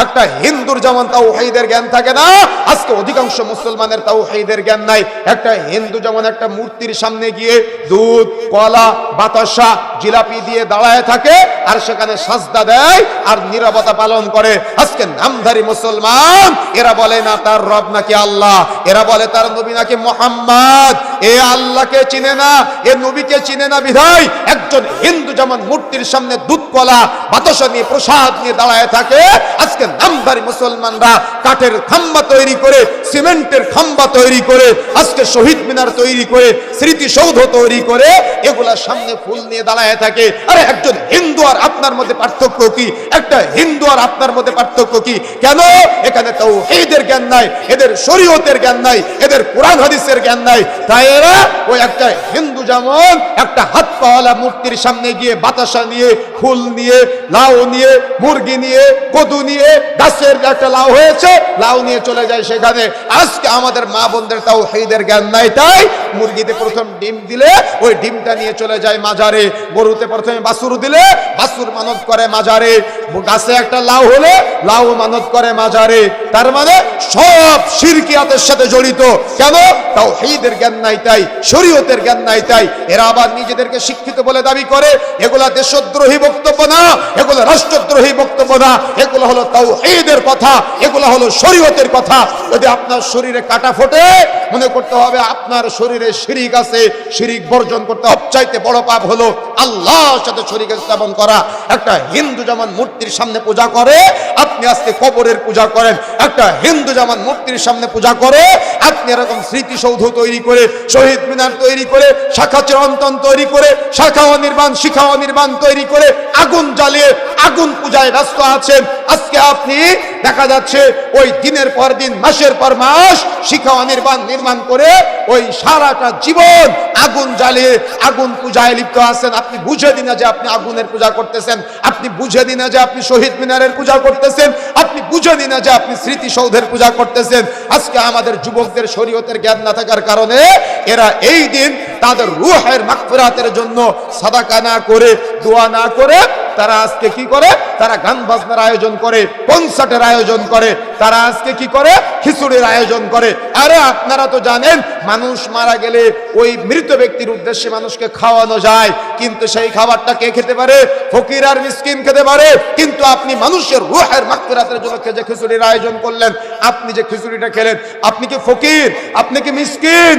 একটা হিন্দুর যেমন তাওহীদের জ্ঞান থাকে না, আজকে অধিকাংশ মুসলমানের তাওহীদের জ্ঞান নাই। একটা হিন্দু যেমন একটা মূর্তির সামনে গিয়ে দুধ, কলা, বাতাসা, জিলাপি দিয়ে দাঁড়ায় থাকে আর সেখানে সাজদা দেয় আর নীরবতা পালন করে। আজকে নামধারী মুসলমান এরা বলে না তার রব নাকি আল্লাহ, এরা বলে তার নবী নাকি মুহাম্মদ। এ আল্লাহকে চিনে না, এ নবীকে চিনে না বিধায় একজন হিন্দু যেমন মূর্তির সামনে দুধ, কলা, বাতাসা নিয়ে প্রসাদ নিয়ে দাঁড়ায় থাকে। আজকে নামধারী মুসলমানরা কাঠের খাম্বা তৈরি করে, সিমেন্টের খাম্বা তৈরি করে, আজকে শহীদ মিনার তৈরি করে, স্মৃতিসৌধ তৈরি করে এগুলার সামনে ফুল নিয়ে দাঁড়ায় থাকে। আরে একজন হিন্দু আর আপনার মধ্যে পার্থক্য কি? একটা হিন্দু আর আপনার মধ্যে পার্থক্য কি? কেন? এখানে তাওহীদের জ্ঞান নাই, এদের শরীয়তের জ্ঞান নাই, এদের কোরআন হাদিসের জ্ঞান নাই। তাই এরা ওই একটা হিন্দু যেমন একটা হাত পাওয়ালা মূর্তির সামনে গিয়ে বাতাসা নিয়ে, ফুল নিয়ে, লাউ নিয়ে, মুরগি নিয়ে, কদু নিয়ে, গাছের একটা লাউ হয়েছে লাউ নিয়ে চলে যায় সেখানে। আজকে আমাদের মা বোনদের তাওহীদের জ্ঞান নাই, তাই মুরগিতে প্রথম ডিম দিলে ওই ডিমটা নিয়ে চলে যায় মাজারে, গরুতে প্রথমে বাছুর দিলে বাছুর মানত করে মাজারে, গাছে একটা লাউ হলে লাউ মানত করে মাজারে। তার মানে সব শিরকিয়াতের সাথে জড়িত। কেন? তাওহীদের জ্ঞান নাই তাই, শরীয়তের জ্ঞান নাই তাই। এরা আবার নিজেদেরকে শিক্ষিত বলে দাবি করে। এগুলা দেশদ্রোহী বক্তব্য না, এগুলো রাষ্ট্রদ্রোহী বক্তব্য না, এগুলো হলো তাওহীদের কথা, এগুলো হলো শরীয়তের কথা। যদি আপনার শরীরে কাটা ফোটে মনে করতে হবে আপনার শরীরে শিরিক আছে, শিরিক বর্জন করতে সবচাইতে বড় পাপ হলো আল্লাহর সাথে শরীক স্থাপন করা। একটা হিন্দু যেমন মূর্তির সামনে পূজা করে, আপনি আজকে কবরের পূজা করেন। একটা হিন্দু যেমন মূর্তির সামনে পূজা করে, আপনি এরকম স্মৃতিসৌধ তৈরি করে, শহীদ মিনার তৈরি করে, শাখা চিরন্তন তৈরি করে, শাখা অনির্বাণ, শিখা অনির্বাণ তৈরি করে আগুন জ্বালিয়ে আগুন পূজায় ব্যস্ত আছেন। আজকে আপনি দেখা যাচ্ছে ওই দিনের পর দিন, মাসের পর মাস শিখা অনির্বাণ নির্মাণ করে ওই সারাটা জীবন আগুন জ্বালিয়ে আগুন পূজায় লিপ্ত আছেন। আপনি বুঝে দিন না যে আপনি আগুনের পূজা করতেছেন, আপনি বুঝে দিন না যে আপনি শহীদ মিনারের পূজা করতেছেন, আপনি বুঝে দিন না যে আপনি স্মৃতিসৌধের পূজা করতেছেন। আজকে আমাদের যুবকদের শরীয়তের জ্ঞান না থাকার কারণে এরা এই দিন তাদের রূহের মাগফিরাতের জন্য সাদাকা না করে, দোয়া না করে তারা আজকে কি করে? তারা গান বাজনার আয়োজন করে, কনসার্টের আয়োজন করে, তারা আজকে কি করে? খিচুড়ির আয়োজন করে। আরে আপনারা তো জানেন মানুষ মারা গেলে ওই মৃত ব্যক্তির উদ্দেশ্যে মানুষকে খাওয়ানো যায়, কিন্তু সেই খাবারটা কে খেতে পারে? ফকির আর মিসকিন খেতে পারে। কিন্তু আপনি মানুষের রূহের মাগফিরাতের জন্য যে খিচুড়ির আয়োজন করলেন, আপনি যে খিচুড়িটা খেলেন, আপনি কি ফকির? আপনি কি মিসকিন?